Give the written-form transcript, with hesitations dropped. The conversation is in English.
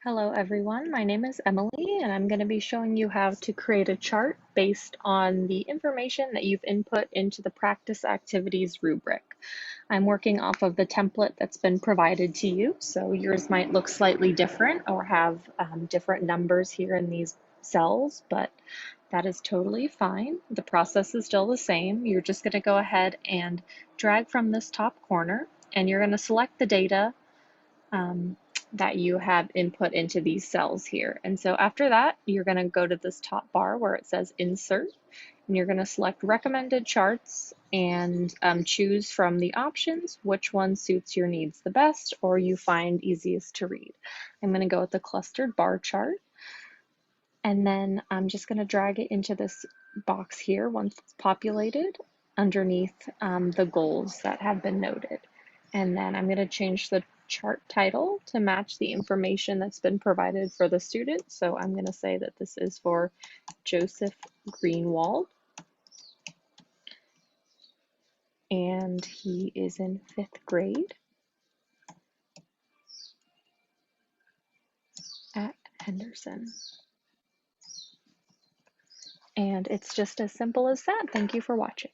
Hello everyone, my name is Emily and I'm going to be showing you how to create a chart based on the information that you've input into the practice activities rubric. I'm working off of the template that's been provided to you, so yours might look slightly different or have different numbers here in these cells, but that is totally fine. The process is still the same. You're just going to go ahead and drag from this top corner and you're going to select the data um, that you have input into these cells here. And so after that, you're going to go to this top bar where it says Insert, and you're going to select Recommended Charts and choose from the options which one suits your needs the best or you find easiest to read. I'm going to go with the Clustered Bar Chart, and then I'm just going to drag it into this box here once it's populated underneath the goals that have been noted. And then I'm going to change the chart title to match the information that's been provided for the student. So I'm going to say that this is for Joseph Greenwald, and he is in 5th grade at Henderson. And it's just as simple as that. Thank you for watching.